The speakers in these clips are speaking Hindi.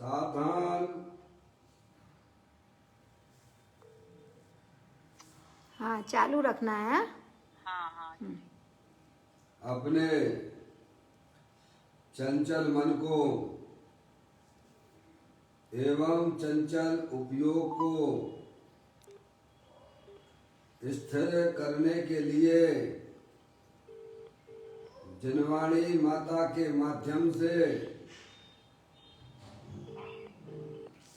सावधान। हाँ, चालू रखना है। हाँ। अपने चंचल मन को एवं चंचल उपयोग को स्थिर करने के लिए जनवाणी माता के माध्यम से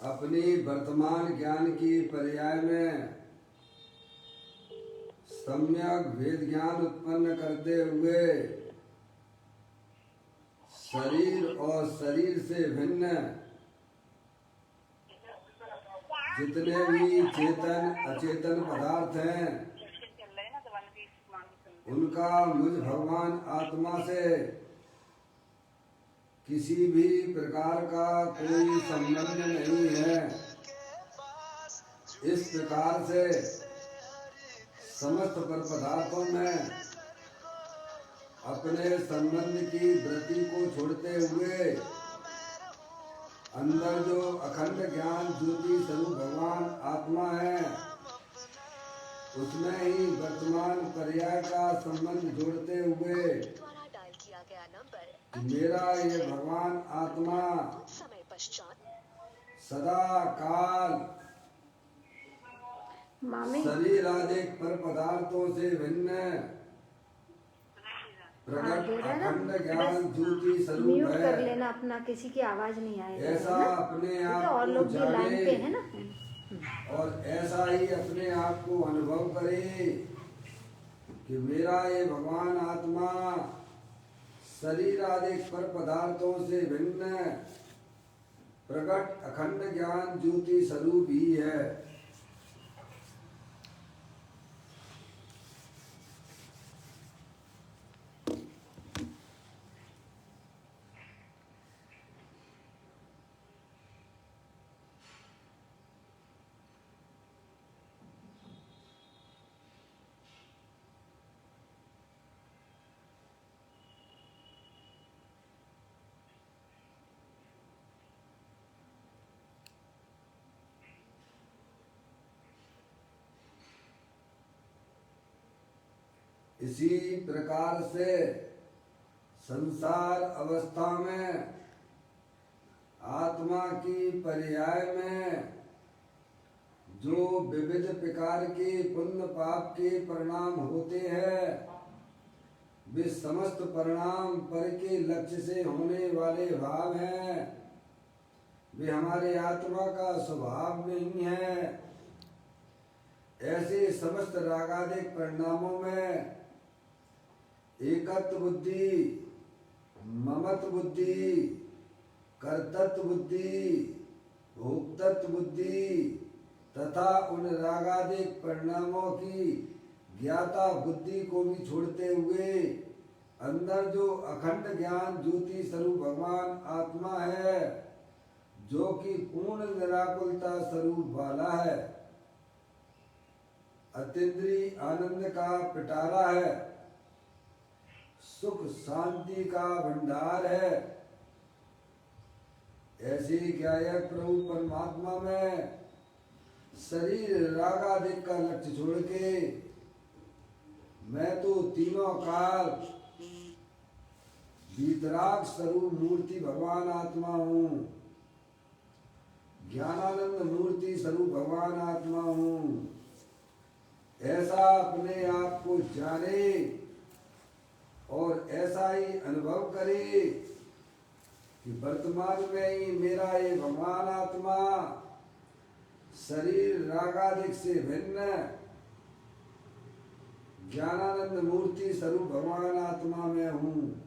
अपनी वर्तमान ज्ञान की पर्याय में सम्यक भेद ज्ञान उत्पन्न करते हुए शरीर और शरीर से भिन्न जितने भी चेतन अचेतन पदार्थ हैं उनका मुझ भगवान आत्मा से किसी भी प्रकार का कोई संबंध नहीं है। इस प्रकार से समस्त पर पदार्थों में अपने संबंध की वृत्ति को छोड़ते हुए अंदर जो अखंड ज्ञान ज्योति स्वरूप भगवान आत्मा है उसमें ही वर्तमान पर्याय का संबंध जोड़ते हुए मेरा ये भगवान आत्मा सदा काल शरीर आदि पर पदार्थों से भिन्न प्रकट अखंड ज्ञान ज्योति स्वरूप म्यूट है। कर लेना अपना, किसी की आवाज नहीं आएगी। ऐसा अपने आप और को लोग भी लाइन जाने पे है ना। और ऐसा ही अपने आप को अनुभव करे कि मेरा ये भगवान आत्मा शरीर आदि पर पदार्थों से भिन्न प्रकट अखंड ज्ञान ज्योति स्वरूप ही है। इसी प्रकार से संसार अवस्था में आत्मा की पर्याय में जो विविध प्रकार के पुण्य पाप के परिणाम होते हैं वे समस्त परिणाम पर के लक्ष्य से होने वाले भाव हैं। वे हमारे आत्मा का स्वभाव नहीं है। ऐसे समस्त रागादिक परिणामों में एकत्व बुद्धि, ममत्व बुद्धि, कर्तृत्व बुद्धि, भोक्तृत्व बुद्धि तथा उन रागादिक परिणामों की ज्ञाता बुद्धि को भी छोड़ते हुए अंदर जो अखंड ज्ञान ज्योति स्वरूप भगवान आत्मा है जो कि पूर्ण निराकुलता स्वरूप वाला है, अतीन्द्रिय आनंद का पिटारा है, सुख शांति का भंडार है। ऐसे ज्ञायक प्रभु परमात्मा में शरीर रागादिक का लक्ष्य छोड़ के मैं तो तीनों काल वीतराग स्वरूप मूर्ति भगवान आत्मा हूँ, ज्ञानानंद मूर्ति स्वरूप भगवान आत्मा हूँ। ऐसा अपने आप को जाने और ऐसा ही अनुभव करे कि वर्तमान में ही मेरा ये भगवान आत्मा शरीर रागादिक से भिन्न ज्ञानानंद मूर्ति स्वरूप भगवान आत्मा में हूँ।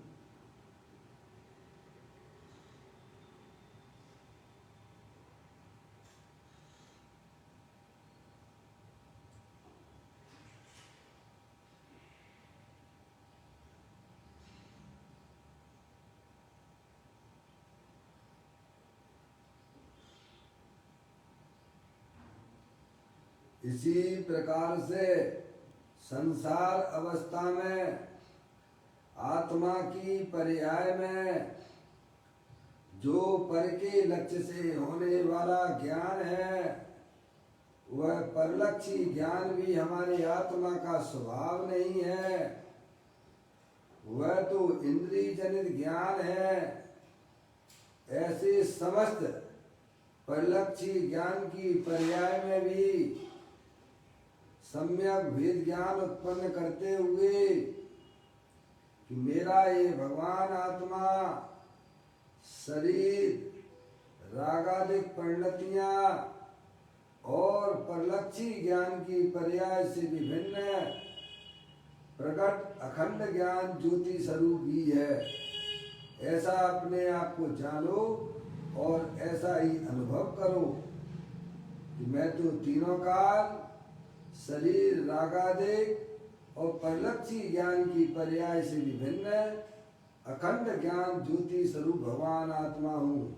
इसी प्रकार से संसार अवस्था में आत्मा की पर्याय में जो पर के लक्ष्य से होने वाला ज्ञान है, वह परलक्षी ज्ञान भी हमारी आत्मा का स्वभाव नहीं है। वह तो इंद्रिय जनित ज्ञान है। ऐसे समस्त परलक्षी ज्ञान की पर्याय में भी सम्यक भेद ज्ञान उत्पन्न करते हुए कि मेरा ये भगवान आत्मा शरीर रागादिक परिणतियां और परलक्षी ज्ञान की पर्याय से विभिन्न प्रकट अखंड ज्ञान ज्योति स्वरूप ही है। ऐसा अपने आप को जानो और ऐसा ही अनुभव करो कि मैं तो तीनों काल शरीर रागादिक और परलक्षी ज्ञान की पर्याय से विभिन्न अखंड ज्ञान ज्योति स्वरूप भगवान आत्मा हूँ।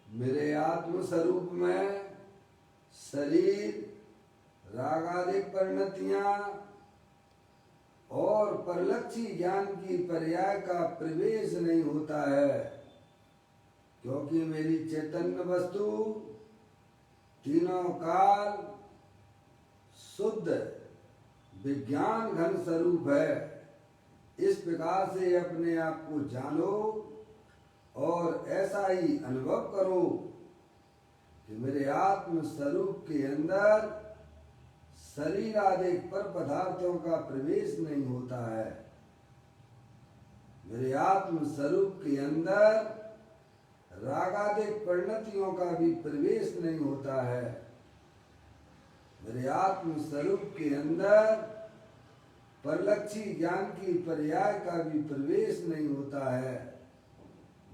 मेरे आत्म स्वरूप में शरीर रागादिक परिणतियां और परलक्षी ज्ञान की पर्याय का प्रवेश नहीं होता है, क्योंकि मेरी चैतन्य वस्तु तीनों काल शुद्ध विज्ञान घन स्वरूप है। इस प्रकार से अपने आप को जानो और ऐसा ही अनुभव करो कि मेरे आत्म स्वरूप के अंदर शरीर आदि पर पदार्थों का प्रवेश नहीं होता है। मेरे आत्म स्वरूप के अंदर रागादिक परिणतियों का भी प्रवेश नहीं होता है। मेरे आत्म स्वरूप के अंदर परलक्षी ज्ञान की पर्याय का भी प्रवेश नहीं होता है।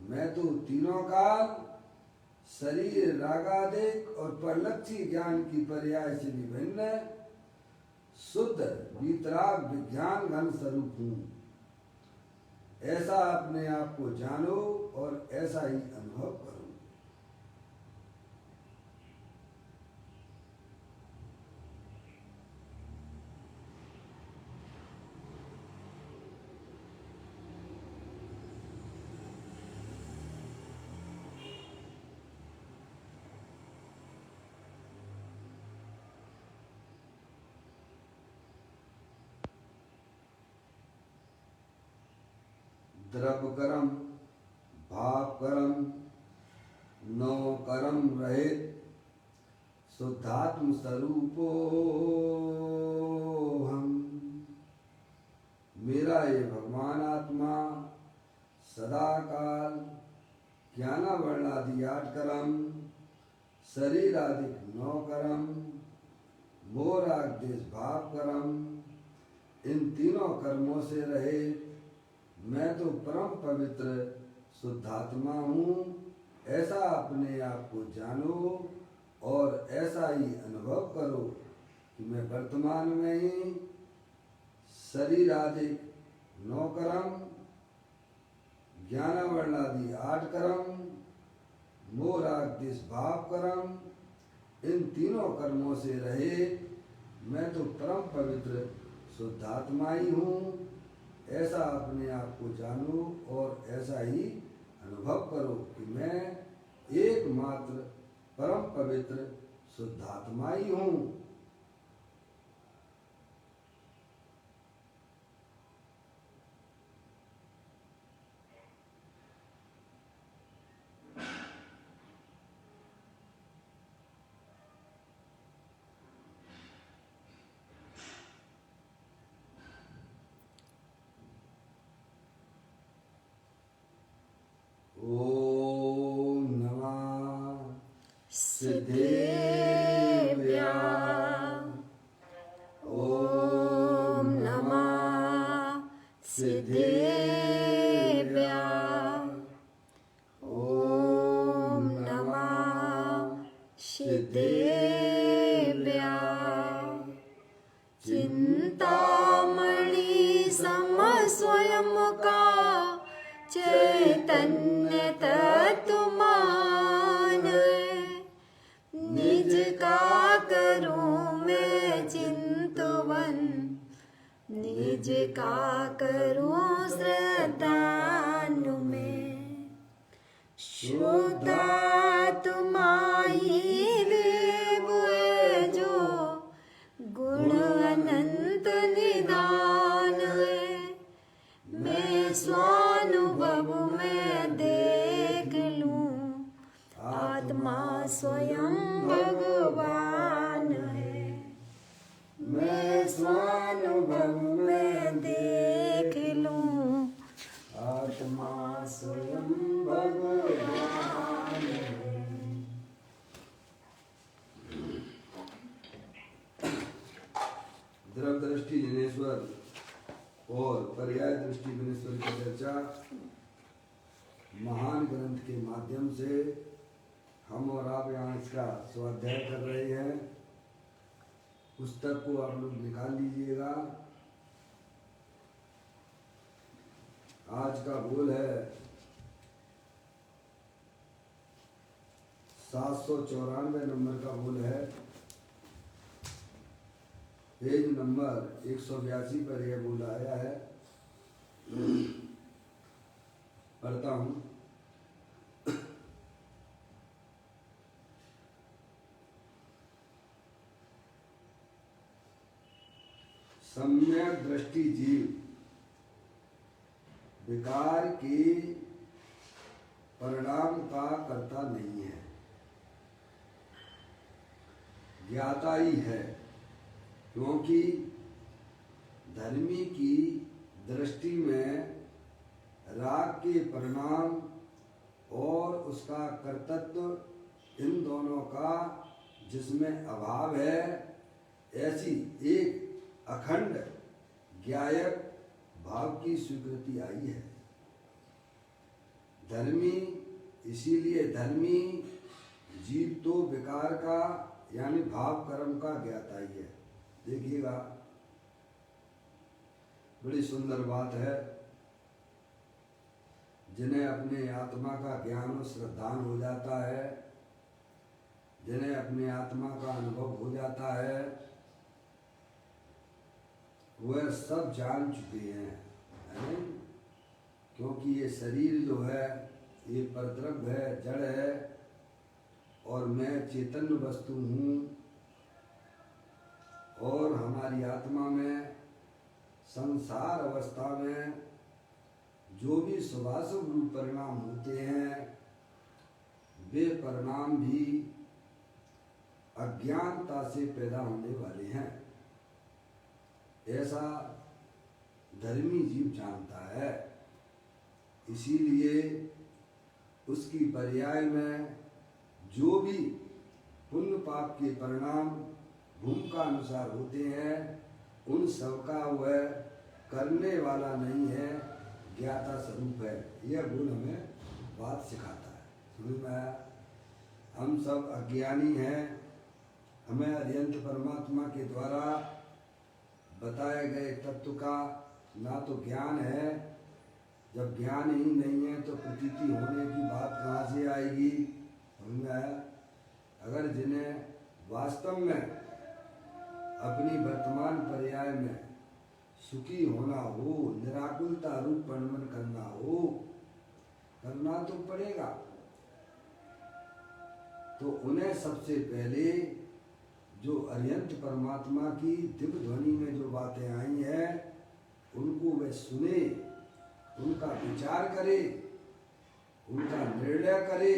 मैं तो तीनों काल शरीर रागादिक और परलक्षी ज्ञान की पर्याय से विभिन्न शुद्ध वीतराग विज्ञान घन स्वरूप हूँ। ऐसा अपने आप को जानो और ऐसा ही अनुभव करो। द्रव्य कर्म भाव कर्म नौ कर्म रहित शुद्धात्म स्वरूपो हम। मेरा ये भगवान आत्मा सदा काल ज्ञाना वर्णादि 8 कर्म शरीर आदि 9 कर्म मोह राग देश भाव कर्म इन तीनों कर्मों से रहे। मैं तो परम पवित्र शुद्धात्मा हूँ। ऐसा अपने आप को जानो और ऐसा ही अनुभव करो कि मैं वर्तमान में ही शरीर आदि 9 कर्म ज्ञान वर्ण आदि 8 कर्म मोह राग देश भाव कर्म इन तीनों कर्मों से रहे। मैं तो परम पवित्र शुद्धात्मा ही हूँ। ऐसा अपने आप को जानो और ऐसा ही अनुभव करो कि मैं एकमात्र परम पवित्र शुद्धात्मा ही हूँ। ओम नमः सिद्धेभ्यः। ओम नमः सिद्धेभ्यः। ओम नमः सिद्धेभ्यः। चिंतामणि सम स्वयं का चैतन्य तत्वमान निज का करूं मैं चिंतवन, निज का करूं श्रद्धानु में। शुद्धात्माई देव है जो गुण अनंत निदान है, मैं स्वानुभव में देख लूं आत्मा स्वयं भगवान है। मैं स्वानुभव में देख लूं आत्मा स्वयं भगवान है। द्रव दृष्टि जिनेश्वर और पर्याय दृष्टि जिनेश्वर की चर्चा महान ग्रंथ के माध्यम से हम और आप यहाँ इसका स्वाध्याय कर रहे हैं। पुस्तक को आप लोग निकाल लीजिएगा। आज का बोल है 794 नंबर का बोल है। पेज नंबर 182 पर यह बोल आया है। पढ़ता हूँ। सम्यक दृष्टि जीव विकार के परिणाम का कर्ता नहीं है, ज्ञाता ही है। क्योंकि धर्मी की दृष्टि में राग के परिणाम और उसका कर्तृत्व इन दोनों का जिसमें अभाव है, ऐसी एक अखंड ज्ञायक भाव की स्वीकृति आई है। धर्मी, इसीलिए धर्मी जीव तो विकार का यानी भाव कर्म का ज्ञाता ही है। देखिएगा, बड़ी सुंदर बात है। जिन्हें अपने आत्मा का ज्ञान और श्रद्धान हो जाता है, जिन्हें अपने आत्मा का अनुभव हो जाता है, वह सब जान चुके हैं, है? क्योंकि ये शरीर जो है ये परद्रव्य है, जड़ है, और मैं चैतन्य वस्तु हूँ। और हमारी आत्मा में संसार अवस्था में जो भी शुभाशुभ रूप परिणाम होते हैं, वे परिणाम भी अज्ञानता से पैदा होने वाले हैं, ऐसा धर्मी जीव जानता है। इसीलिए उसकी पर्याय में जो भी पुण्य पाप के परिणाम भूमिका अनुसार होते हैं, उन सब का वह करने वाला नहीं है, ज्ञाता स्वरूप है। यह गुण हमें बात सिखाता है। समझ में आया? हम सब अज्ञानी हैं, हमें अत्यंत परमात्मा के द्वारा बताए गए तत्व का ना तो ज्ञान है। जब ज्ञान ही नहीं है तो प्रतीति होने की बात कहाँ से आएगी? समझ में आया? अगर जिन्हें वास्तव में अपनी वर्तमान पर्याय में सुखी होना हो, निराकुलता रूप परिणमन करना हो, करना तो पड़ेगा। तो उन्हें सबसे पहले जो अरिहंत परमात्मा की दिव्य ध्वनि में जो बातें आई हैं, उनको वे सुने, उनका विचार करे, उनका निर्णय करे,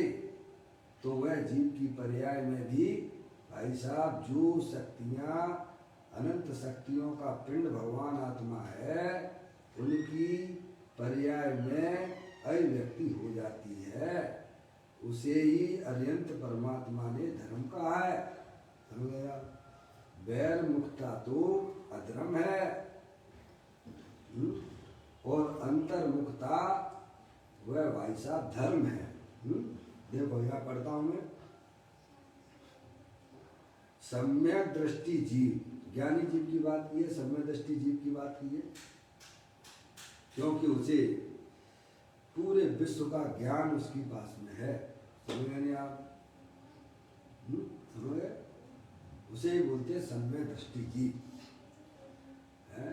तो वह जीव की पर्याय में भी भाई साहब जो शक्तियाँ अनंत शक्तियों का पिंड भगवान आत्मा है, उनकी पर्याय में अभिव्यक्ति हो जाती है। उसे ही अरिहंत परमात्मा ने धर्म कहा है। समझ गया? वैर मुक्ता तो अधर्म है, और अंतर्मुक्ता वह भाई साहब धर्म है। देखो यहाँ पढ़ता हूँ मैं। सम्यक दृष्टि जीव, ज्ञानी जीव की बात की है, सम्यक दृष्टि जीव की बात की है। क्योंकि उसे पूरे विश्व का ज्ञान उसके पास में है। समझ गए नहीं आप? समझ गए? उसे ही बोलते हैं सम्यक दृष्टि जीव है।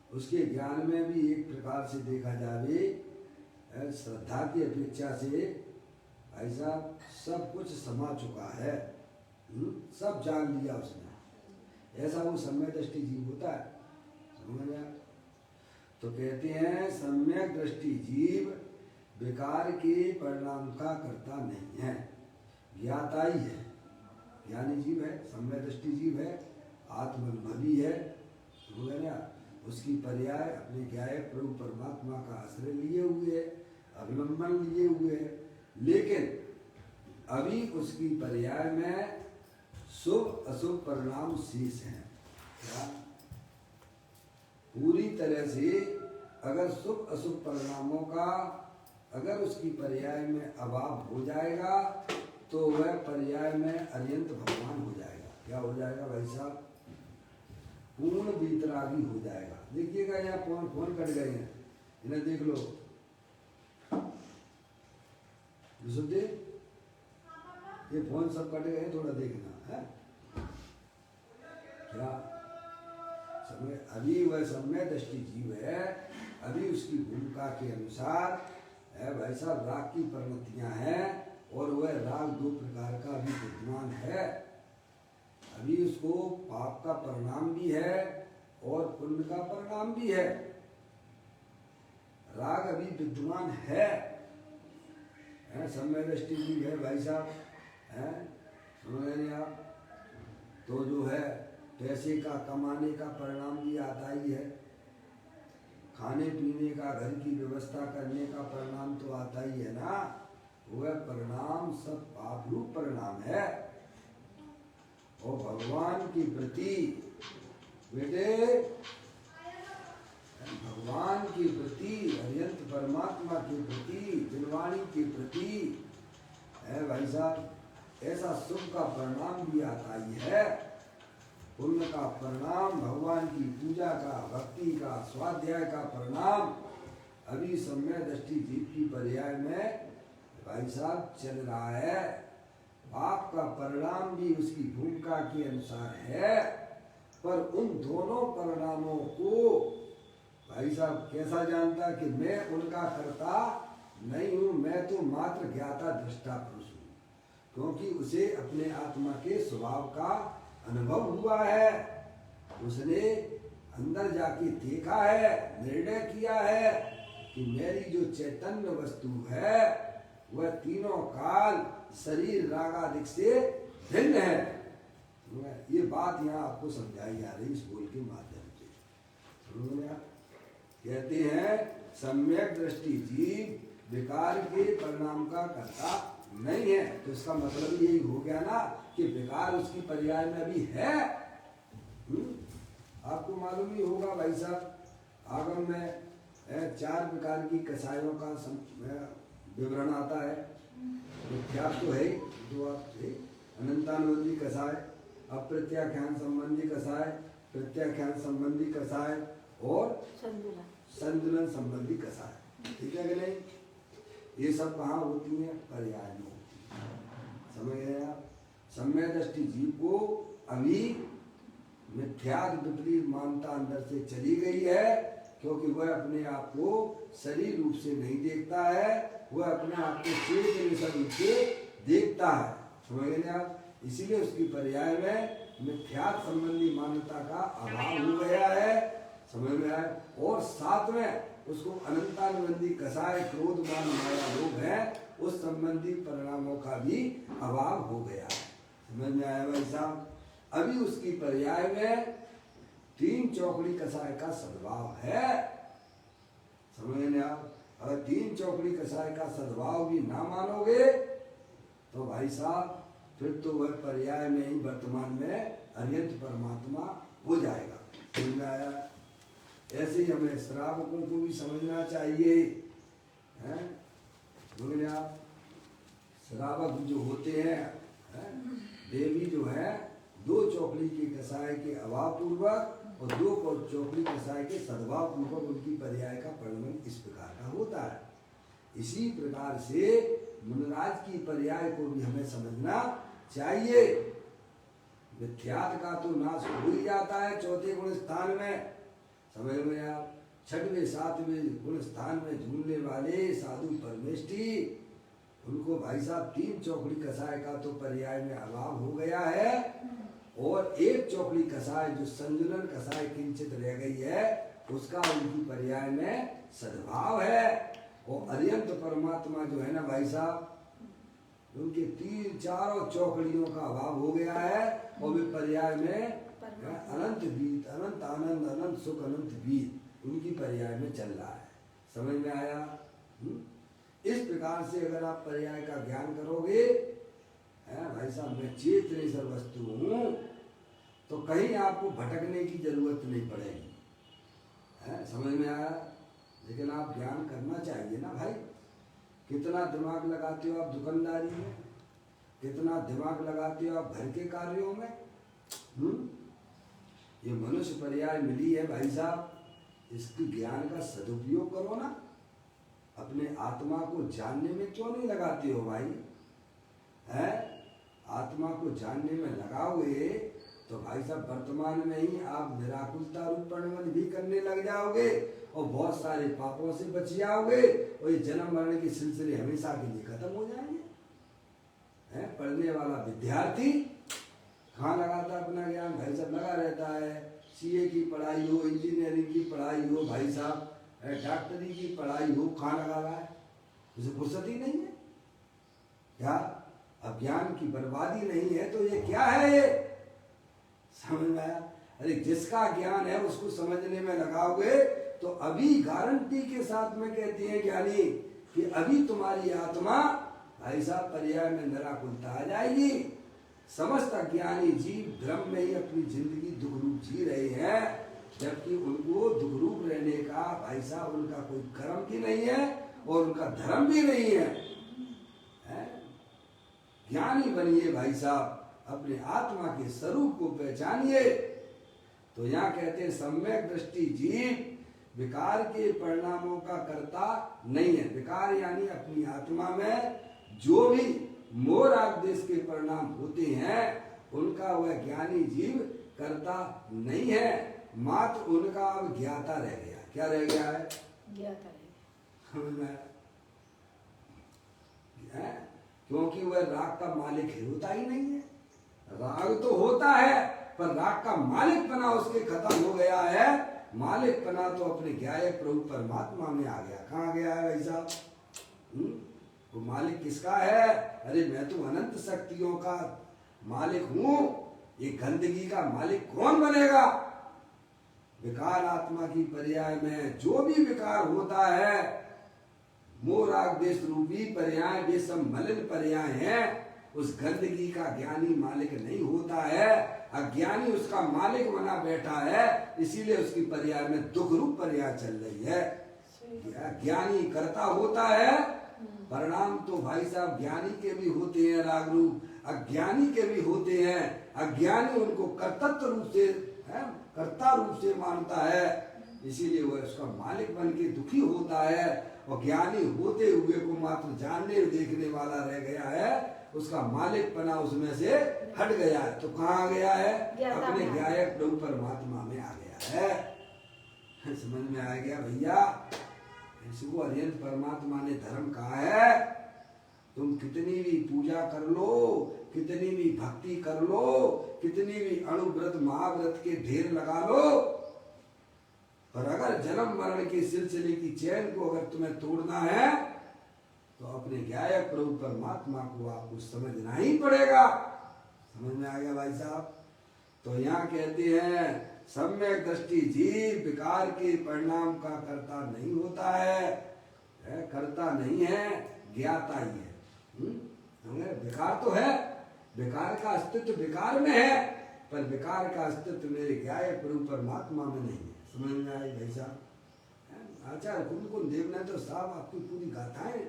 उसके ज्ञान में भी एक प्रकार से देखा जाए श्रद्धा की अपेक्षा से भाई साहब सब कुछ समा चुका है। सब जान लिया उसने, ऐसा वो सम्यक दृष्टि जीव होता है। समझ गया? तो कहते हैं सम्यक दृष्टि जीव विकार के परिणाम का कर्ता नहीं है, ज्ञाता ही है। ज्ञानी जीव है, सम्यक दृष्टि जीव है, आत्मनुभवी है। समझ गया? उसकी पर्याय अपने ज्ञाय प्रभु परमात्मा का आश्रय लिए हुए है, अवलंबन लिए हुए है। लेकिन अभी उसकी पर्याय में शुभ अशुभ परिणाम शेष हैं। क्या? पूरी तरह से अगर शुभ अशुभ परिणामों का अगर उसकी पर्याय में अभाव हो जाएगा तो वह पर्याय में अरियंत भगवान हो जाएगा। क्या हो जाएगा भाई साहब? पूर्ण वीतरागी हो जाएगा। देखिएगा यहाँ फोन कट गए हैं, इन्हें देख लो। सुनते ये फोन सब कट गए, थोड़ा देखना है क्या? समय अभी वह सम्यक दृष्टि जीव है, अभी उसकी भूमिका के अनुसार है भाई साहब राग की परिणतियां हैं और वह राग दो प्रकार का अभी विद्यमान है। अभी उसको पाप का परिणाम भी है और पुण्य का परिणाम भी है। राग अभी विद्यमान है, सम्यक दृष्टि जीव है भाई साहब है। समझ रहे आप? तो जो है पैसे का कमाने का परिणाम भी आता ही है, खाने पीने का घर की व्यवस्था करने का परिणाम तो आता ही है ना। वह परिणाम सब पाप रूप परिणाम है। और भगवान के प्रति बेटे, भगवान के प्रति, अरियंत परमात्मा के प्रति, दिलवाणी के प्रति है भाई साहब, ऐसा शुभ का परिणाम भी आता ही है। पुण्य का परिणाम, भगवान की पूजा का, भक्ति का, स्वाध्याय का परिणाम अभी सम्यक दृष्टि जीव की पर्याय में भाई साहब चल रहा है। पाप का परिणाम भी उसकी भूमिका के अनुसार है, पर उन दोनों परिणामों को भाई साहब कैसा जानता कि मैं उनका कर्ता नहीं हूं, मैं तो मात्र ज्ञाता दृष्टा पुरुष हूं। क्योंकि उसे अपने आत्मा के स्वभाव का अनुभव हुआ है, उसने अंदर जाके देखा है, निर्णय किया है कि मेरी जो चैतन्य वस्तु है वह तीनों काल शरीर रागादिक से भिन्न है। ये बात यहाँ आपको समझाई जा रही इस बोल के माध्यम से। समझ आप? कहते हैं सम्यक दृष्टि जीव विकार के परिणाम का कर्ता नहीं है। तो इसका मतलब यही हो गया ना कि विकार उसकी पर्याय में भी है। आपको मालूम ही होगा भाई साहब, आगम में 4 प्रकार की कसायों का विवरण आता है। विख्यात तो है जो आप अनंतानुबंधी कसाय, अप्रत्याख्यान संबंधी कसाय, प्रत्याख्यान संबंधी कसाय और संतुलन संबंधी कसाय। ठीक है कि नहीं? ये सब कहाँ होती हैं? पर्याय में होती है। समझ गए आप? सम्यक दृष्टि जीव को अभी मिथ्यात्व विपरीत मानता अंदर से चली गई है, क्योंकि वह अपने आप को शरीर रूप से नहीं देखता है, वह अपने आप को चेतन रूप से देखता है। समझ गए आप? इसीलिए उसकी पर्याय में मिथ्यात्व संबंधी मान्यता का अभाव हो गया है। समझ में आए? और साथ में उसको अनंतानुबंधी कसाय, क्रोध, मान, माया, लोभ है, उस संबंधी परिणामों का भी अभाव हो गया है। समझ में आया भाई साहब? अभी उसकी पर्याय में 3 चौकड़ी कसाय का सद्भाव है। समझ में आप? अगर 3 चौकड़ी कसाय का सद्भाव भी ना मानोगे तो भाई साहब फिर तो वह पर्याय में ही वर्तमान में अरियंत परमात्मा हो जाएगा। समझ में आया? ऐसे ही हमें श्रावकों को भी समझना चाहिए, हैं? बोले आप, श्रावक जो होते हैं वे भी जो है 2 चौकड़ी के कसाय के अभाव पूर्वक और 2 चौकड़ी कसाय के सद्भाव पूर्वक उनकी पर्याय का परिणाम इस प्रकार का होता है। इसी प्रकार से मुनराज की पर्याय को भी हमें समझना चाहिए। मिथ्यात्व का तो नाश हो ही जाता है चौथे गुण स्थान में, समझ में आप। छठवें सातवें गुण स्थान में झूलने वाले साधु परमेष्ठी, उनको भाई साहब 3 चौकड़ी कसाय का तो पर्याय में अभाव हो गया है, और 1 चौकड़ी कसाय जो संजुलन कसाय किंचित रह गई है उसका उनकी पर्याय में सद्भाव है। और अरियंत परमात्मा जो है ना भाई साहब, उनके 3-4 चौकड़ियों का अभाव हो गया है, और वे पर्याय में अनंत बीत, अनंत आनंद, अनंत सुख, अनंत बीत उनकी पर्याय में चल रहा है। समझ में आया? इस प्रकार से अगर आप पर्याय का ज्ञान करोगे, भाई साहब मैं चेतन सर्वस्तु हूं, तो कहीं आपको भटकने की जरूरत नहीं पड़ेगी। समझ में आया? लेकिन आप ज्ञान करना चाहिए ना भाई। कितना दिमाग लगाते हो आप दुकानदारी में, कितना दिमाग लगाते हो आप घर के कार्यों में। ये मनुष्य पर्याय मिली है भाई साहब, इसके ज्ञान का सदुपयोग करो ना। अपने आत्मा को जानने में क्यों नहीं लगाते हो भाई? आत्मा को जानने में लगाओगे तो भाई साहब वर्तमान में ही आप निराकुलता रूपण भी करने लग जाओगे, और बहुत सारे पापों से बच जाओगे, और ये जन्म मरण के सिलसिले हमेशा के लिए खत्म हो जाएंगे। पढ़ने वाला विद्यार्थी कहाँ लगाता अपना ज्ञान? भाई साहब लगा रहता है, सीए की पढ़ाई हो, इंजीनियरिंग की पढ़ाई हो, भाई साहब डॉक्टरी की पढ़ाई हो, कहाँ लगा रहा है? उसे फुर्सत ही नहीं है क्या? अब ज्ञान की बर्बादी नहीं है तो ये क्या है? ये समझ में आया? अरे जिसका ज्ञान है उसको समझने में लगाओगे तो अभी गारंटी के साथ में कहते हैं ज्ञानी कि अभी तुम्हारी आत्मा भाई साहब पर्याय में निराकुलता आ जाएगी। समस्त अज्ञानी जीव भ्रम में ही अपनी जिंदगी दुख रूप जी रहे हैं, जबकि उनको दुख रूप रहने का भाई साहब उनका कोई कर्म भी नहीं है और उनका धर्म भी नहीं है। ज्ञानी बनिए भाई साहब, अपने आत्मा के स्वरूप को पहचानिए। तो यहाँ कहते हैं सम्यक दृष्टि जीव विकार के परिणामों का कर्ता नहीं है। विकार यानी अपनी आत्मा में जो भी मोह राग देश के परिणाम होते हैं उनका वह ज्ञानी जीव कर्ता नहीं है, मात्र उनका अब ज्ञाता रह गया। क्या रह गया है? ज्ञाता रह गया। क्योंकि वह राग का मालिक होता ही नहीं है। राग तो होता है पर राग का मालिक पना उसके खत्म हो गया है। मालिक पना तो अपने ज्ञायक प्रभु परमात्मा में आ गया। कहाँ गया है भाई साहब? वो मालिक किसका है? अरे मैं तो अनंत शक्तियों का मालिक हूं, ये गंदगी का मालिक कौन बनेगा? विकार आत्मा की पर्याय में जो भी विकार होता है, मोह राग देश रूपी पर्याय वे सब मलिन पर्याय हैं। उस गंदगी का ज्ञानी मालिक नहीं होता है, अज्ञानी उसका मालिक बना बैठा है, इसीलिए उसकी पर्याय में दुख रूप पर्याय चल रही है। ज्ञानी कर्ता होता है, परिणाम तो भाई साहब ज्ञानी के भी होते हैं राग रूप, अज्ञानी के भी होते हैं। अज्ञानी उनको कर्तत्व रूप से कर्ता रूप से मानता है, इसीलिए वह उसका मालिक बन के दुखी होता है। और ज्ञानी होते हुए को मात्र जानने देखने वाला रह गया है, उसका मालिक पना उसमें से हट गया है। तो कहाँ गया है? अपने ज्ञायक प्रभु परमात्मा में आ गया है। समझ में आ गया भैया? इसको अरियंत परमात्मा ने धर्म कहा है। तुम कितनी भी पूजा कर लो, कितनी भी भक्ति कर लो, कितनी भी अणुव्रत महाव्रत के ढेर लगा लो, पर अगर जन्म मरण के सिलसिले की चैन को अगर तुम्हें तोड़ना है तो अपने ज्ञायक प्रभु परमात्मा को आपको समझना ही पड़ेगा। समझ में आ गया भाई साहब? तो यहाँ कहते हैं सम्यक दृष्टि जीव विकार के परिणाम का कर्ता नहीं होता है, कर्ता नहीं है, ज्ञाता ही है। विकार तो है, विकार का अस्तित्व विकार में है, पर विकार का अस्तित्व मेरे ज्ञायक प्रभु परमात्मा में नहीं है। समझ में आई भाई साहब? आचार्य कुंद देव ने तो साहब आपकी पूरी गाथाएं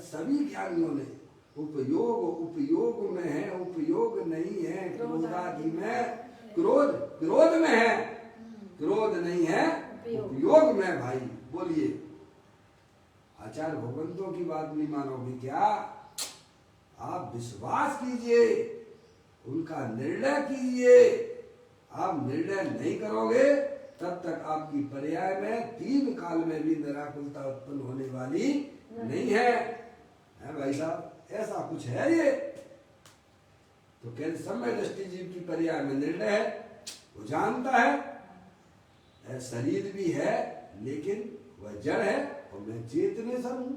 सभी ज्ञानियों ने उपयोग में है, उपयोग नहीं है, क्रोधादि में क्रोध में है, क्रोध नहीं है, उपयोग में। भाई बोलिए आचार्य भगवंतों की बात नहीं मानोगे क्या? आप विश्वास कीजिए, उनका निर्णय कीजिए। आप निर्णय नहीं करोगे तब तक आपकी पर्याय में 3 काल में भी निराकुलता उत्पन्न होने वाली नहीं है भाई साहब? ऐसा कुछ है ये? तो कहते समय दृष्टि जीव की पर्याय में निर्णय है, वो जानता है शरीर भी है लेकिन वह जड़ है और मैं चेतनेश्वर हूं।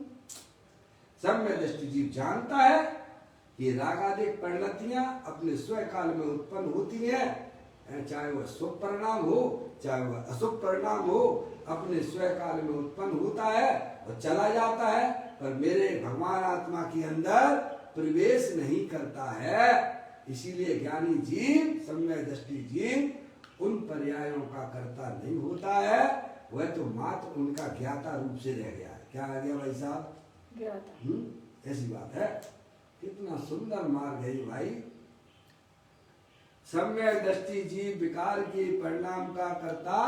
समय दृष्टि जीव जानता है कि रागादिक परिणतियां अपने स्वयं काल में उत्पन्न होती हैं, चाहे वह शुभ परिणाम हो चाहे वह अशुभ परिणाम हो, अपने स्वयं काल में उत्पन्न होता है और चला जाता है, पर मेरे भगवान आत्मा के अंदर प्रवेश नहीं करता है। इसीलिए ज्ञानी जीव, सम्यक दृष्टि जीव उन पर्यायों का कर्ता नहीं होता है, वह तो मात्र उनका ज्ञाता रूप से रह गया है। क्या आ गया भाई साहब? ज्ञाता। ऐसी बात है। कितना सुंदर मार्ग है भाई। सम्यक दृष्टि जीव विकार के परिणाम का कर्ता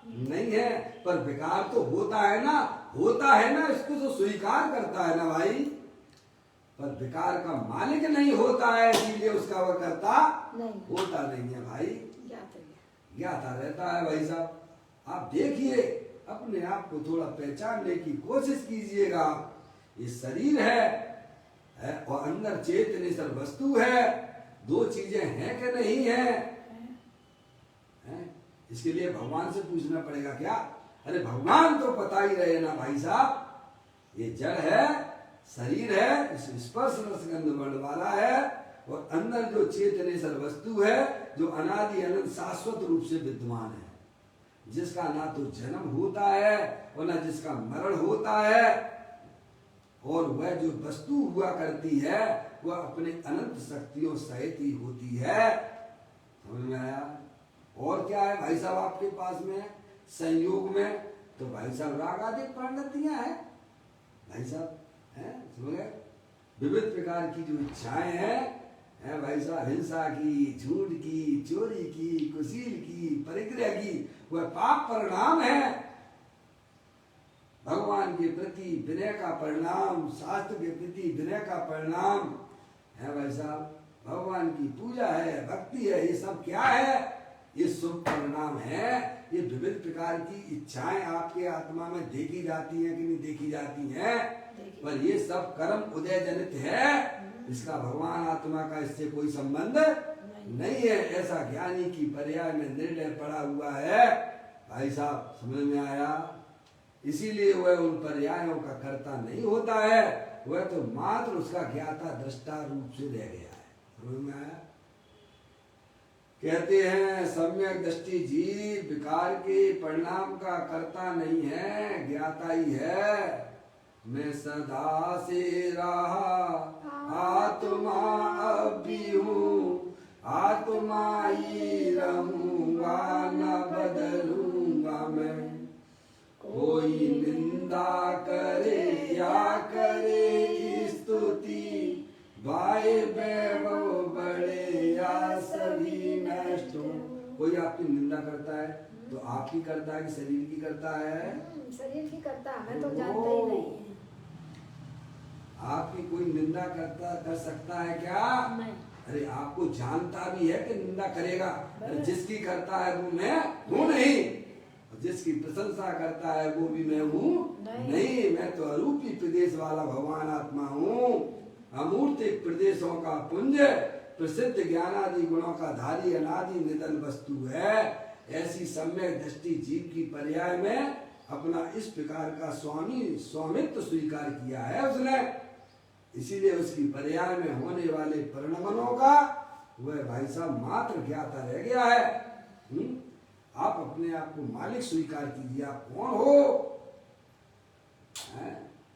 नहीं है, पर विकार तो होता है ना, इसको तो स्वीकार करता है ना भाई, पर विकार का मालिक नहीं होता है, इसीलिए उसका वह कर्ता होता नहीं है भाई, ज्ञाता रहता है भाई साहब। आप देखिए, अपने आप को थोड़ा पहचानने की कोशिश कीजिएगा। ये शरीर है और अंदर चेतनेश्वर वस्तु है, 2 चीजें हैं कि नहीं है? इसके लिए भगवान से पूछना पड़ेगा क्या? अरे भगवान तो पता ही रहे ना भाई साहब, ये जड़ है, शरीर है, इस स्पर्श रसगंध वर्ण वाला है, और अंदर जो चेतनेश्वर वस्तु है जो अनादि अनंत शाश्वत रूप से विद्यमान है, जिसका ना तो जन्म होता है और ना जिसका मरण होता है, और वह जो वस्तु हुआ करती है वह अपने अनंत शक्तियों सहित ही होती है। समझ में आया? और क्या है भाई साहब आपके पास में संयोग में? तो भाई साहब राग आदि परिणतियां हैं भाई साहब, हैं समझ गए? विविध प्रकार की जो इच्छाएं हैं भाई साहब, हिंसा की, झूठ की, चोरी की, कुशील की, परिग्रह की, वह पाप परिणाम है। भगवान के प्रति विनय का परिणाम, शास्त्र के प्रति विनय का परिणाम है भाई साहब। भगवान की पूजा है, भक्ति है, ये सब क्या है? ये शुभ परिणाम है। ये विविध प्रकार की इच्छाएं आपके आत्मा में देखी जाती हैं कि नहीं देखी जाती हैं, पर ये सब कर्म उदय जनित है, इसका भगवान आत्मा का इससे कोई संबंध नहीं है। ऐसा ज्ञानी की पर्याय में निर्णय पड़ा हुआ है भाई साहब, समझ में आया? इसीलिए वह उन पर्यायों का कर्ता नहीं होता है, वह तो मात्र उसका ज्ञाता दृष्टा रूप से रह गया है। समझ में आया? कहते हैं सम्यक दृष्टि जीव विकार के परिणाम का कर्ता नहीं है, ज्ञाता ही है। मैं सदा से रहा आत्मा अब भी हूँ, आत्मा ही रहूंगा, न बदलूंगा मैं। कोई निंदा करे या करे स्तुति, वाय वैभव बढ़े या सभी नष्ट हो। कोई आपकी निंदा करता है तो आपकी करता है कि शरीर की करता है? शरीर की करता है, मैं तो जानता ही नहीं है। आपकी कोई निंदा कर सकता है क्या? नहीं। अरे आपको जानता भी है कि निंदा करेगा, जिसकी करता है वो मैं हूँ नहीं, जिसकी प्रशंसा करता है वो भी मैं हूँ नहीं। मैं तो अरूपी प्रदेश वाला भगवान आत्मा हूँ, अमूर्तिक प्रदेशों का पुंज, प्रसिद्ध ज्ञानादि गुणों का धारी अनादि निधन वस्तु है। ऐसी सम्यक दृष्टि जीव की पर्याय में अपना इस प्रकार का स्वामित्व स्वीकार किया है उसने। इसीलिए उसकी पर्याय में होने वाले परिणमनों का वह भाई साहब मात्र ज्ञाता रह गया है। आप अपने आप को मालिक स्वीकार कीजिए, आप कौन हो?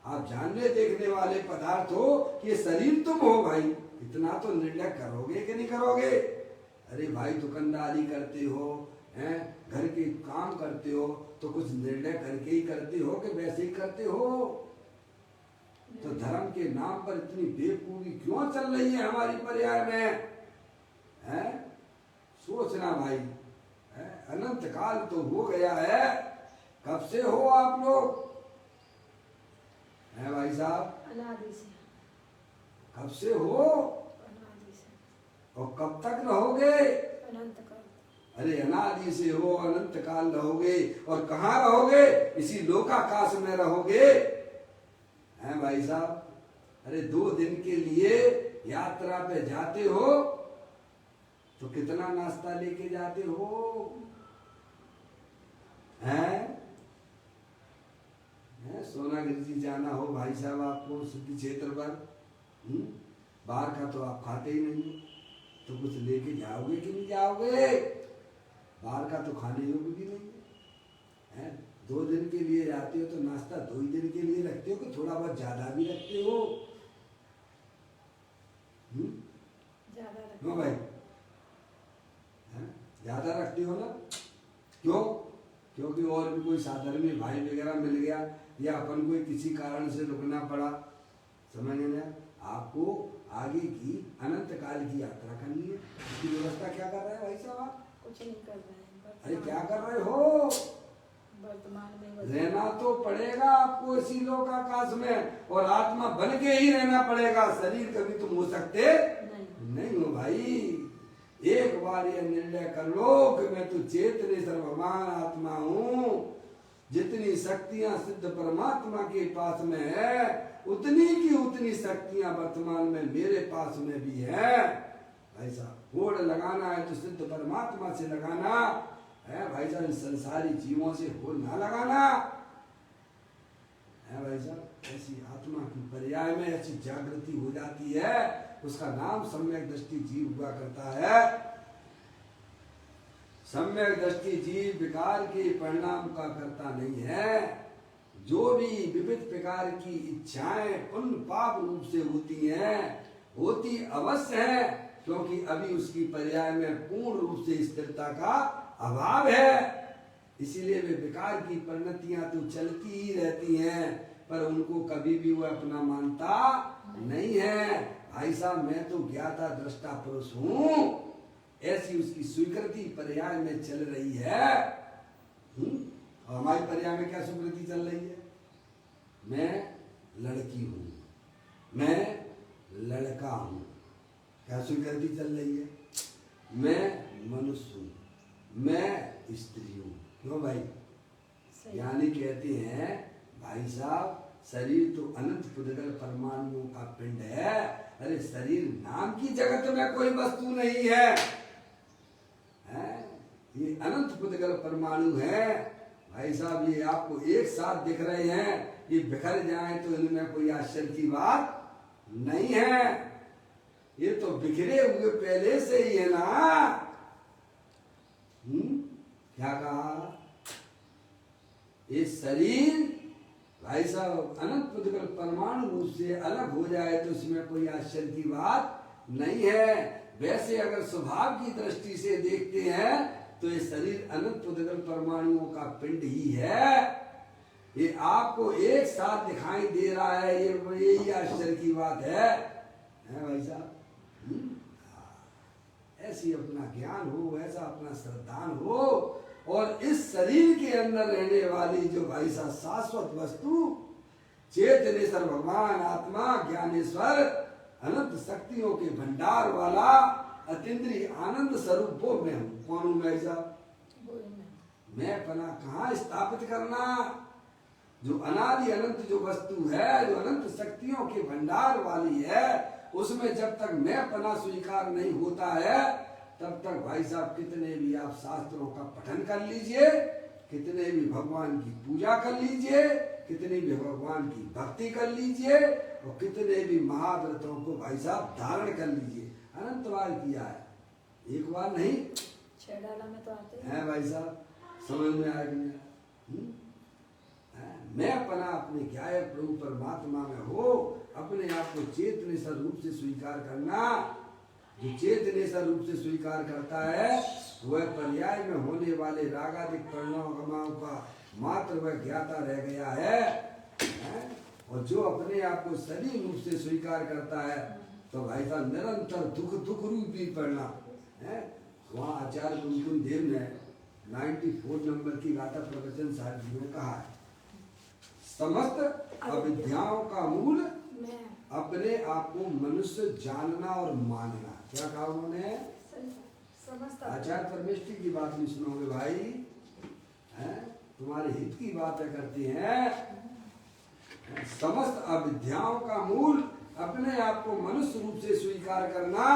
आप जानने देखने वाले पदार्थ हो कि शरीर तुम हो भाई, इतना तो निर्णय करोगे कि नहीं करोगे? अरे भाई दुकानदारी करते हो, घर के काम करते हो, तो कुछ निर्णय करके ही करते हो कि वैसे ही करते हो? तो धर्म के नाम पर इतनी बेवकूफी क्यों चल रही है हमारी पर्याय में? सोचना भाई, अनंत काल तो हो गया है, कब से हो आप लोग? है भाई साहब? अनादि से। कब से हो अनादि से। और कब तक रहोगे? अनंत काल। अरे अनादि से हो, अनंत काल रहोगे। और कहाँ रहोगे? इसी लोकाकाश में रहोगे। हैं भाई साहब? अरे 2 दिन के लिए यात्रा पे जाते हो तो कितना नाश्ता लेके जाते हो? हैं? सोनागिरी जी जाना हो भाई साहब आपको सिद्धि क्षेत्र पर, बाहर का तो आप खाते ही नहीं, तो कुछ लेके जाओगे कि नहीं जाओगे? बाहर का तो खाने योग्य भी नहीं है। 2 दिन के लिए जाते हो तो नाश्ता 2 ही दिन के लिए रखते हो कि थोड़ा बहुत ज्यादा भी रखते हो? ज्यादा रखते क्यों भाई? ज्यादा रखते हो ना? क्यों? क्योंकि और भी कोई साधर्मी भाई वगैरह मिल गया या अपन को किसी कारण से रुकना पड़ा, समझ में आपको आगे की अनंत काल की यात्रा करनी है। इसकी व्यवस्था क्या कर रहे हैं भाई साहब आप? कुछ नहीं कर रहे हैं। अरे क्या कर रहे हो? वर्तमान में रहना तो पड़ेगा आपको इसी लोकाकाश में, और आत्मा बन के ही रहना पड़ेगा। शरीर कभी तुम हो सकते नहीं हो भाई। एक बार ये निर्णय कर लो कि मैं तो चेतने सर्वमान आत्मा हूँ। जितनी शक्तियां सिद्ध परमात्मा के पास में है उतनी की उतनी शक्तियां वर्तमान में मेरे पास में भी है। ऐसा होड़ लगाना है तो सिद्ध परमात्मा से लगाना है भाई साहब, संसारी जीवों से होड़ ना लगाना है भाई साहब। ऐसी आत्मा की पर्याय में ऐसी जागृति हो जाती है, उसका नाम सम्यक दृष्टि जीव हुआ करता है। सम्यक दृष्टि जीव विकार के परिणाम का करता नहीं है। जो भी विविध प्रकार की इच्छाएं पुण्य पाप रूप से होती हैं, होती अवश्य है, क्योंकि अभी उसकी पर्याय में पूर्ण रूप से स्थिरता का अभाव है। इसीलिए वे विकार की परिणतियां तो चलती ही रहती हैं, पर उनको कभी भी वह अपना मानता नहीं है। भाई साहब मैं तो ज्ञाता दृष्टा पुरुष हूँ, ऐसी उसकी स्वीकृति पर्याय में चल रही है। और हमारी पर्याय में क्या स्वीकृति चल रही है? मैं लड़की हूँ, मैं लड़का हूँ, क्या स्वीकृति चल रही है? मैं मनुष्य हूँ, मैं स्त्री हूँ। क्यों भाई? ज्ञानी कहते हैं भाई साहब शरीर तो अनंत पुद्गल परमाणुओं का पिंड है। अरे शरीर नाम की जगत में कोई वस्तु नहीं है, ये अनंत पुद्गल परमाणु है भाई साहब। ये आपको एक साथ दिख रहे हैं, ये बिखर जाएं तो इनमें कोई आश्चर्य की बात नहीं है। ये तो बिखरे हुए पहले से ही है ना। क्या कहा? ये शरीर भाई साहब अनंत पुद्गल परमाणु रूप से अलग हो जाए तो इसमें कोई आश्चर्य की बात नहीं है। वैसे अगर स्वभाव की दृष्टि से देखते हैं तो ये शरीर अनंत पुद्गल परमाणुओं का पिंड ही है। ये आपको एक साथ दिखाई दे रहा है, ये यही आश्चर्य की बात है भाई साहब। ऐसी अपना ज्ञान हो, ऐसा अपना श्रद्धान हो, और इस शरीर के अंदर रहने वाली जो भाई साहब शाश्वत वस्तु चेतनेश्वर भगवान आत्मा ज्ञानेश्वर अनंत शक्तियों के भंडार वाला अतीन्द्रिय आनंद स्वरूप वो मैं हूँ। कौन हूँ भाई साहब? मैं अपना कहाँ स्थापित करना? जो अनादि अनंत जो वस्तु है, जो अनंत शक्तियों के भंडार वाली है, उसमें जब तक मैं अपना स्वीकार नहीं होता है तब तक भाई साहब कितने भी आप शास्त्रों का पठन कर लीजिए, कितने भी भगवान की पूजा कर लीजिए, कितनी भी भगवान की भक्ति कर लीजिए, और कितने भी महाव्रतों को भाई साहब धारण कर लीजिए, अनंत बार किया है, एक बार नहीं। 6 डाला में तो आते हैं भाई साहब, समझ में आया कि नहीं? मैं अपना अपने ज्ञाय प्रभु परमात्मा में हो, अपने आप को चेतनेश्वर रूप से स्वीकार करना। जो चेतनेश्वर रूप से स्वीकार करता है वह पर्याय में होने वाले रागादिक परिणामों का मात्र वह ज्ञाता रह गया है। और जो अपने आप को सही रूप से स्वीकार करता है तो भाई साहब निरंतर दुख रूप भी पड़ना है। वहाँ आचार्य कुमकुम देव ने 94 नंबर की गाथा प्रवचन साहब जी ने कहा है, समस्त अविद्याओं का मूल मैं अपने आप को मनुष्य जानना और मानना। क्या कहा उन्होंने? समस्त आचार्य परमेष्ठी की बात नहीं सुनोगे भाई, हैं? तुम्हारे हित की बातें करती हैं। समस्त अविद्याओं का मूल अपने आप को मनुष्य रूप से स्वीकार करना,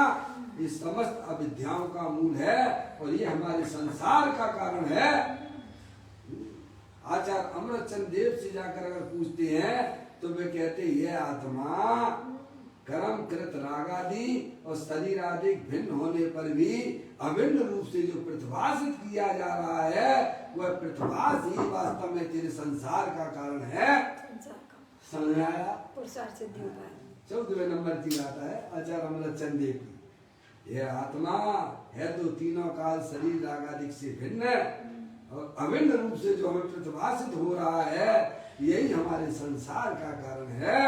ये समस्त अविद्याओं का मूल है और ये हमारे संसार का कारण है। आचार्य अमृतचंद देव से जाकर अगर पूछते हैं तो वे कहते ये आत्मा कर्म कृत रागादि और शरीर आदि भिन्न होने पर भी अभिन्न रूप से जो प्रतिभाषित किया जा रहा है वह प्रतिभास ही वास्तव में तेरे संसार का कारण है। समझ में आया? पुरुषार्थ सिद्धि उपाय 14वें नंबर की बात है आचार्य अमृतचंद देव की। यह आत्मा है तो तीनों काल शरीर रागादि से भिन्न और अभिन्न रूप से जो हमें प्रतिभाषित हो रहा है यही हमारे संसार का कारण है।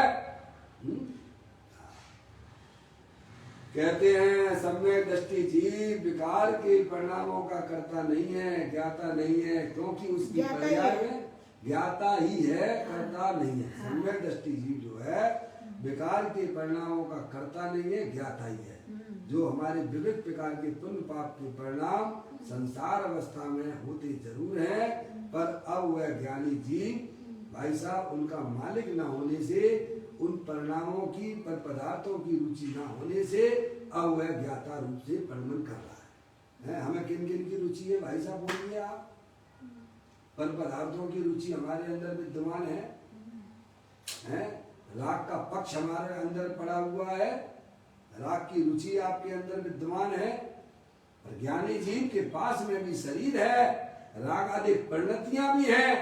कहते हैं सम्यक दृष्टि जीव विकार के परिणामों का कर्ता नहीं है, ज्ञाता नहीं है, क्योंकि उसकी पर्याय में ज्ञाता ही है, कर्ता नहीं है। सम्यक दृष्टि जीव जो है विकार के परिणामों का कर्ता नहीं है, ज्ञाता ही है। जो हमारे विविध प्रकार के पुण्य पाप के परिणाम संसार अवस्था में होते जरूर हैं, पर अब वह ज्ञानी जीव भाई साहब उनका मालिक न होने से, उन परिणामों की पर पदार्थों की रुचि न होने से अब वह ज्ञाता रूप से परिणमन कर रहा है। हमें किन किन की रुचि है भाई साहब बोलिए आप? पर पदार्थों की रुचि हमारे अंदर विद्यमान है? राग का पक्ष हमारे अंदर पड़ा हुआ है, राग की रुचि आपके अंदर विद्यमान है। और ज्ञानी जीव के पास में भी शरीर है, राग आदि परिणतियां भी हैं,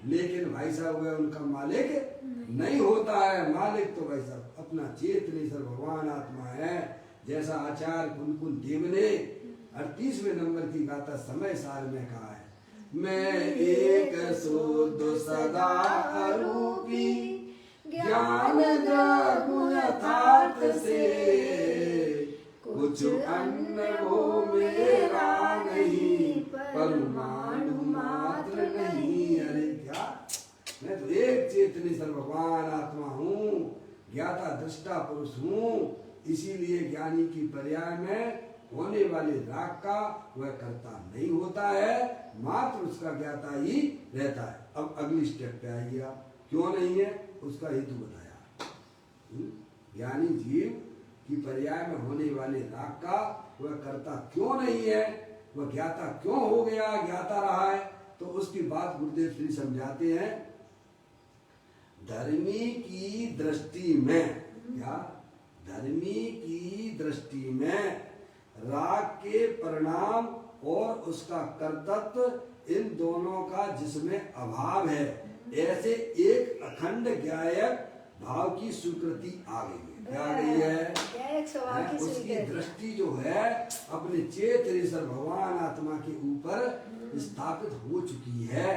लेकिन भाई साहब वह उनका मालिक नहीं होता है। मालिक तो भाई साहब अपना चेतनेश्वर भगवान आत्मा है। जैसा आचार्य कुलकुल देव ने 38वें नंबर की गाथा समय सार में कहा है, मैं एक शुद्ध सदा अरूपी ज्ञान गुण यथार्थ से, कुछ अन्य वो मेरा नहीं, परमाणु मात्र नहीं। अरे क्या, मैं तो एक चेतनेश्वर भगवान आत्मा हूँ, ज्ञाता दृष्टा पुरुष हूँ। इसीलिए ज्ञानी की पर्याय में होने वाले राग का वह कर्ता नहीं होता है, मात्र उसका ज्ञाता ही रहता है। अब अगली स्टेप पे आइए आप, क्यों नहीं है उसका हेतु बताया। ज्ञानी जीव की पर्याय में होने वाले राग का वह कर्ता क्यों नहीं है, वह ज्ञाता क्यों हो गया, ज्ञाता रहा है, तो उसकी बात गुरुदेव श्री समझाते हैं। धर्मी की दृष्टि में, क्या धर्मी की दृष्टि में राग के परिणाम और उसका कर्तृत्व इन दोनों का जिसमें अभाव है, ऐसे एक अखंड ज्ञायक भाव की स्वीकृति आ गई है। क्या आ गई है? उसकी दृष्टि जो है अपने चेतनेश्वर भगवान आत्मा के ऊपर स्थापित हो चुकी है।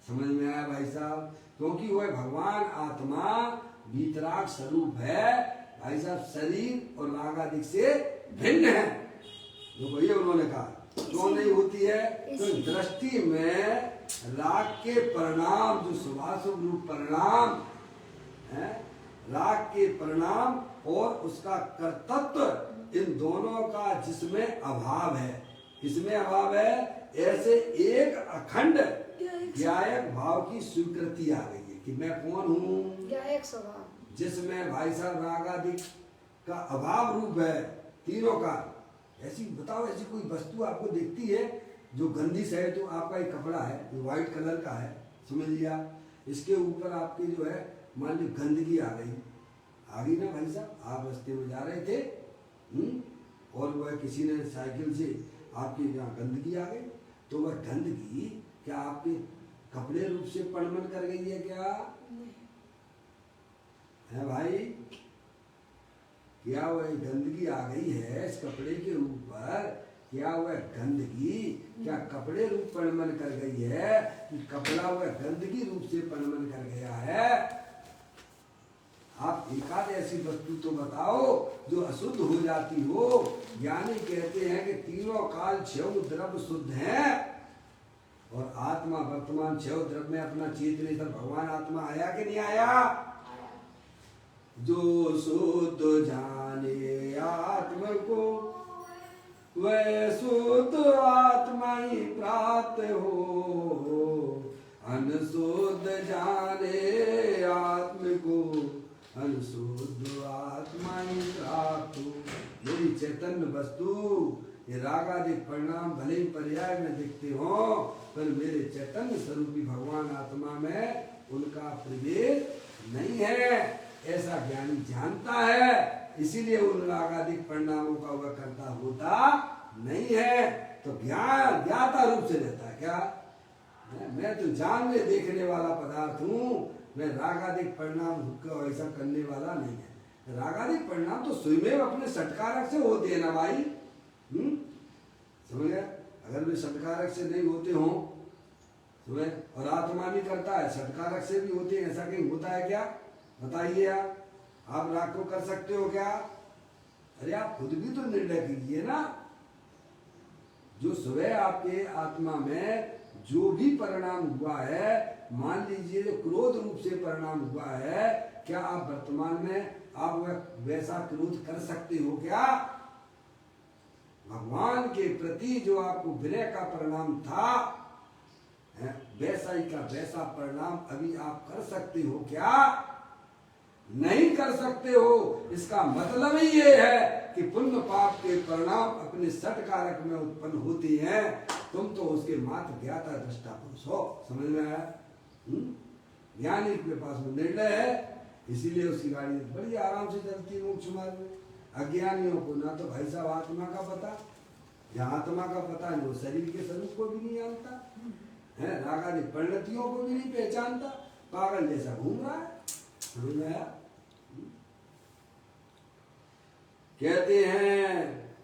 समझ में आया भाई साहब? क्योंकि वह भगवान आत्मा वीतराग स्वरूप है भाई साहब, शरीर और रागादि से भिन्न है। देखो ये उन्होंने कहा क्यों नहीं होती है, तो दृष्टि में राग के परिणाम जो शुभाशुभ रूप परिणाम है, राग के परिणाम और उसका कर्तृत्व, इन दोनों का जिसमें अभाव है, किसमें अभाव है, ऐसे एक अखंड ज्ञायक भाव की स्वीकृति आ गई है कि मैं कौन हूँ, ज्ञायक स्वभाव, जिसमें भाई साहब रागादि का अभाव रूप है तीनों का। ऐसी बताओ, ऐसी कोई वस्तु आपको दिखती है जो गंदी से है? तो आपका एक कपड़ा है जो व्हाइट कलर का है, समझ लिया, इसके ऊपर आपकी जो है मान ली गंदगी आ गई ना भाई साहब, आप रास्ते में जा रहे थे और वह किसी ने साइकिल से आपकी यहाँ गंदगी आ गई, तो वह गंदगी क्या आपके कपड़े रूप से परिणमन कर गई है क्या? है भाई, क्या वह गंदगी आ गई है इस कपड़े के ऊपर? क्या वह गंदगी क्या कपड़े रूप परिणमन कर गई है कि कपड़ा वह गंदगी रूप से परिणमन कर गया है? आप एकाध ऐसी वस्तु तो बताओ जो अशुद्ध हो जाती हो। ज्ञानी कहते हैं कि तीनों काल छह द्रव्य शुद्ध हैं और आत्मा वर्तमान छह द्रव्य में अपना चेतनेश्वर भगवान आत्मा आया कि नहीं आया? जो शुद्ध जाने आत्मा को वह शुद्ध आत्मा ही प्राप्त हो, अनशुद्ध जाने आत्म को अनशुद्ध आत्मा ही प्राप्त हो। मेरी चैतन्य वस्तु ये रागादिक परिणाम भले ही पर्याय में दिखते हो, पर मेरे चैतन्य स्वरूपी भगवान आत्मा में उनका प्रवेश नहीं है, ऐसा ज्ञानी जानता है। इसीलिए उन रागादिक परिणामों का वह करता होता नहीं है। तो ज्ञान ज्ञाता रूप से रहता है। क्या मैं तो जानने देखने वाला पदार्थ हूँ, मैं रागादिक परिणाम को ऐसा करने वाला नहीं है। रागादिक परिणाम तो स्वयं अपने षटकारक से होते हैं ना भाई। समझ गए? अगर वे षटकारक से नहीं होते हो समझे, और आत्मा भी करता है षटकारक से भी होते हैं, ऐसा कहीं होता है क्या? बताइए आप राग को कर सकते हो क्या? अरे आप खुद भी तो निर्णय कीजिए ना। जो स्वयं आपके आत्मा में जो भी परिणाम हुआ है, मान लीजिए जो क्रोध रूप से परिणाम हुआ है, क्या आप वर्तमान में आप वैसा क्रोध कर सकते हो क्या? भगवान के प्रति जो आपको विनय का परिणाम था, वैसा ही का वैसा परिणाम अभी आप कर सकते हो क्या? नहीं कर सकते हो। इसका मतलब ही ये है कि पुण्य पाप के परिणाम अपने सट कारक में उत्पन्न होती हैं। तुम तो उसके मात्र ज्ञाता दृष्टा पुरुष हो। समझ में आया? ज्ञानी के पास में निर्णय है, इसीलिए उसकी गाड़ी बड़ी आराम से चलती है मोक्ष मार्ग में। अज्ञानियों को ना तो भाई साहब आत्मा का पता, या आत्मा का पता है, वो शरीर के स्वरूप को भी नहीं जानता है, रागादिक परिणतियों को भी नहीं पहचानता, पागल जैसा घूम रहा है। समझ में आया? कहते हैं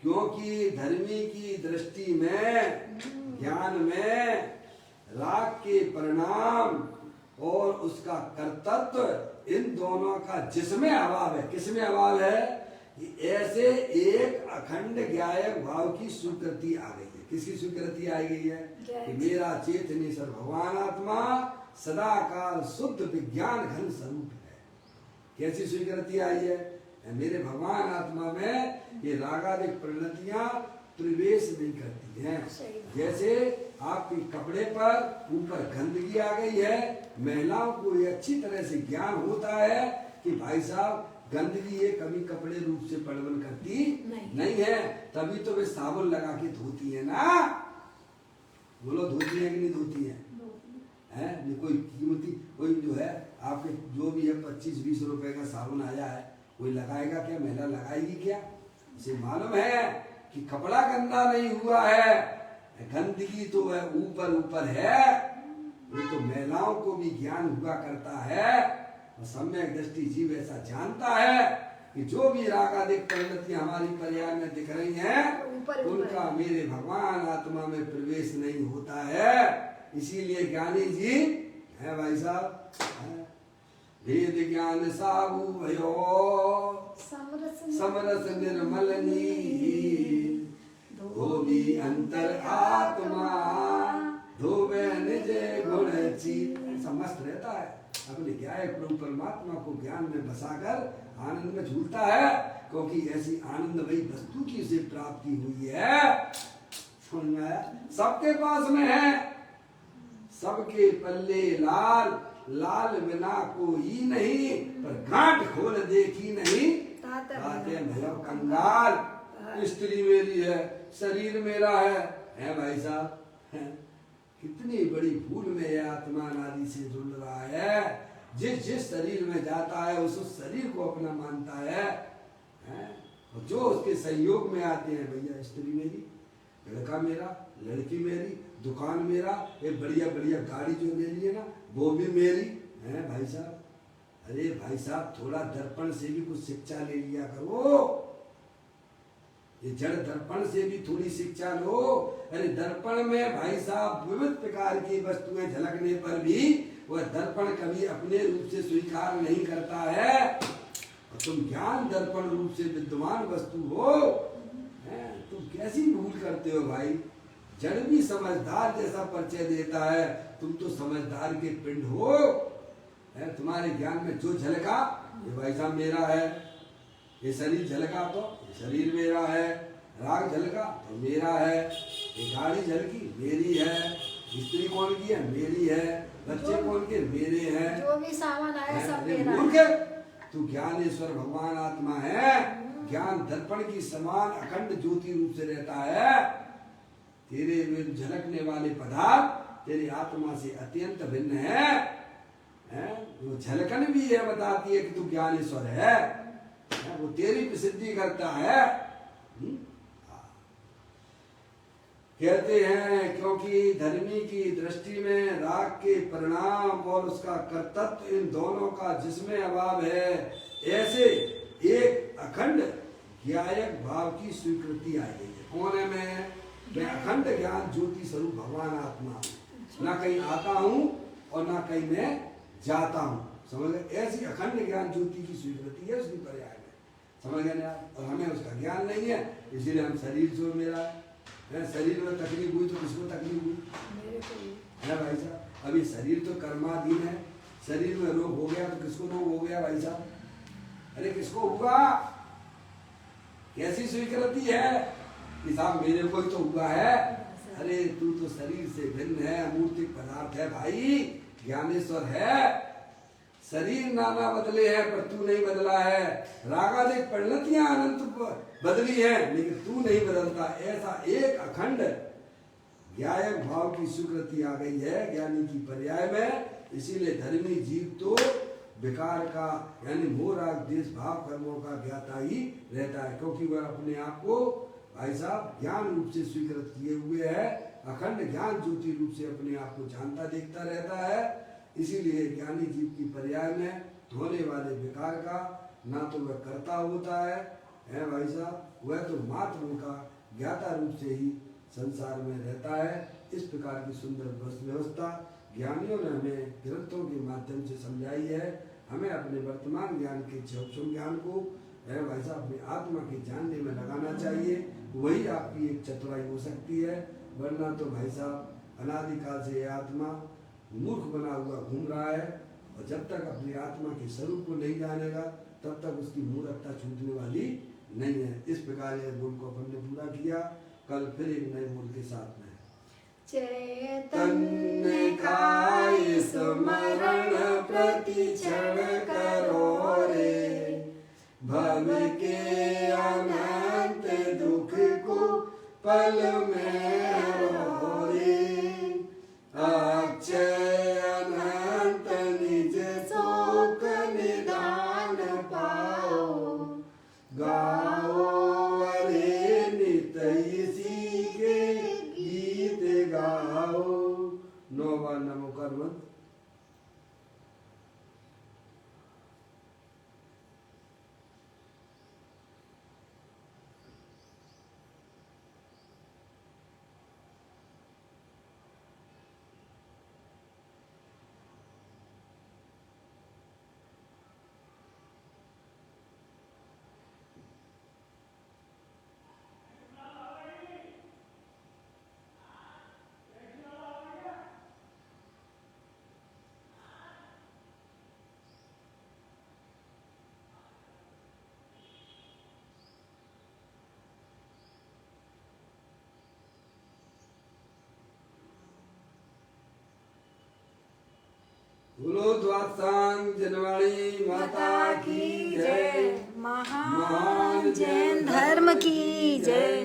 क्योंकि धर्मी की दृष्टि में ज्ञान में राग के परिणाम और उसका कर्तृत्व इन दोनों का जिसमें अभाव है। किसमें अभाव है? ऐसे एक अखंड ज्ञायक भाव की स्वीकृति आ गई है। किसकी स्वीकृति आ गई है? कि मेरा चेतनेश्वर भगवान आत्मा सदाकाल शुद्ध विज्ञान घन स्वरूप है। कैसी स्वीकृति आई है? मेरे भगवान आत्मा में ये रागादिक परिणतियां प्रवेश नहीं करती हैं। जैसे आपके कपड़े पर ऊपर गंदगी आ गई है, महिलाओं को ये अच्छी तरह से ज्ञान होता है कि भाई साहब गंदगी ये कभी कपड़े रूप से पड़वन करती नहीं है, तभी तो वे साबुन लगा के धोती है ना। बोलो धोती है कि नहीं धोती है? है कोई कीमती कोई जो है आपके जो भी है 25-20 रुपए का साबुन आया है, कोई लगाएगा क्या? महिला लगाएगी क्या? इसे मालूम है कि कपड़ा गंदा नहीं हुआ है, गंदगी तो है ऊपर ऊपर है। ये तो महिलाओं को भी ज्ञान हुआ करता है, और सम्यक दृष्टि जीव ऐसा जानता है कि जो भी रागादिक परिणतियां हमारी पर्याय में दिख रही हैं, उनका मेरे भगवान आत्मा में प्रवेश नहीं होता है। इसीलिए ज्ञानी जी है भाई साहब, वेद ज्ञान साबु भयो समरस निर्मल नीर, धोबी अंतर आत्मा धोबे निज गुण चीत। समस्त रहता है अपने ज्ञाय प्रभु परमात्मा को ज्ञान में बसाकर आनंद में झूलता है, क्योंकि ऐसी आनंदमयी वस्तु की उसे प्राप्ति हुई है। समझ में आया? सबके पास में है, सबके पल्ले लाल लाल बिना कोई नहीं, पर गांठ खोल देखी नहीं ताते भैया कंगाल। स्त्री मेरी है, शरीर मेरा है भाई साहब। कितनी बड़ी भूल में यह आत्मा नारी से जुड़ रहा है। जिस शरीर में जाता है उस शरीर को अपना मानता है, और जो उसके सहयोग में आते हैं, भैया स्त्री मेरी, लड़का मेरा, लड़की मेरी, दुकान मेरा, ये बढ़िया बढ़िया गाड़ी जो ले ली है ना वो भी मेरी है भाई साहब। अरे भाई साहब थोड़ा दर्पण से भी कुछ शिक्षा ले लिया करो, ये जड़ दर्पण से भी थोड़ी शिक्षा लो। अरे दर्पण में भाई साहब विविध प्रकार की वस्तुएं झलकने पर भी वह दर्पण कभी अपने रूप से स्वीकार नहीं करता है, और तुम ज्ञान दर्पण रूप से विद्यमान वस्तु हो, तुम कैसी भूल करते हो भाई? जड़ भी समझदार जैसा परिचय देता है। तुम तो समझदार के पिंड हो। तुम्हारे ज्ञान में जो झलका ये भाई साहब मेरा है, ये शरीर झलका तो ये शरीर मेरा है, राग झलका तो मेरा है, ये गाड़ी झलकी मेरी है, स्त्री कौन की है मेरी है, बच्चे कौन के मेरे हैं, जो भी सामान आया सब मेरा मूर्ख है। तू ज्ञानेश्वर भगवान आत्मा है। ज्ञान दर्पण की समान अखंड ज्योति रूप से रहता है। तेरे में झलकने वाले पदार्थ तेरी आत्मा से अत्यंत भिन्न है। वो झलकन भी यह बताती है कि तू ज्ञानेश्वर है। वो तेरी प्रसिद्धि करता है। कहते हैं क्योंकि धर्मी की दृष्टि में राग के परिणाम और उसका कर्तृत्व इन दोनों का जिसमें अभाव है, ऐसे एक अखंड ज्ञायक भाव की स्वीकृति आई गई है। कौन है मैं अखंड ज्ञान ज्योति स्वरूप भगवान आत्मा हूँ। ना कहीं आता हूँ और ना कहीं मैं जाता हूँ। समझ गए? ऐसी अखंड ज्ञान ज्योति की स्वीकृति है उसकी पर्याय में। समझ गए ना? और हमें उसका ज्ञान नहीं है, इसीलिए हम शरीर जो मेरा है, शरीर में तकलीफ हुई तो किसको तकलीफ हुई? मेरे को ही। है भाई साहब। अभी शरीर तो कर्माधीन है, शरीर में रोग हो गया तो किसको रोग हो गया भाई साहब? अरे किसको हुआ? कैसी स्वीकृति है कि साहब मेरे को ही तो हुआ है? अरे तू तो शरीर से भिन्न है, अमूर्तिक पदार्थ है भाई, ज्ञानेश्वर है। शरीर नाना बदले हैं पर तू नहीं बदला है। रागादिक परिणतियां अनंत बदली है लेकिन तू नहीं बदलता। ऐसा एक अखंड ज्ञायक भाव की स्वीकृति आ गई है ज्ञानी की पर्याय में। इसीलिए धर्मी जीव तो विकार का यानी मोह राग देश भाव कर्मों का ज्ञाता ही रहता है, क्योंकि वह अपने आप को भाई साहब ज्ञान रूप से स्वीकृत किए हुए है। अखंड ज्ञान ज्योति रूप से अपने आप को जानता देखता रहता है। इसीलिए ज्ञानी जीव की पर्याय में होने वाले विकार का ना तो वह कर्ता होता है भाई साहब, वह तो मात्र उनका ज्ञाता रूप से ही संसार में रहता है। इस प्रकार की सुंदर व्यवस्था ज्ञानियों ने हमें ग्रंथों के माध्यम से समझाई है। हमें अपने वर्तमान ज्ञान के क्षुद्र ज्ञान को भाई साहब अपनी आत्मा के जानने में लगाना चाहिए। वही आपकी एक चतुराई हो सकती है, वरना तो भाई साहब अनादिकाल से यह आत्मा मूर्ख बना हुआ घूम रहा है। और जब तक अपनी आत्मा के स्वरूप को नहीं जानेगा तब तक उसकी मूर्खता छूटने वाली नहीं है। इस प्रकार यह बोल को अपन ने पूरा किया। कल फिर एक नए बोल के साथ में चैतन्य का स्मरण प्रति क्षण करो रे, भव के अनंत दुख को पल में रो रे। अक्षय अनंत निज शोक निदान पाओ, गाओ अरे नित इसी के गीत गाओ। 9 बार नमो कर्म। बोलो द्वादशांग जनवाणी माता की जय। महान जैन धर्म की जय।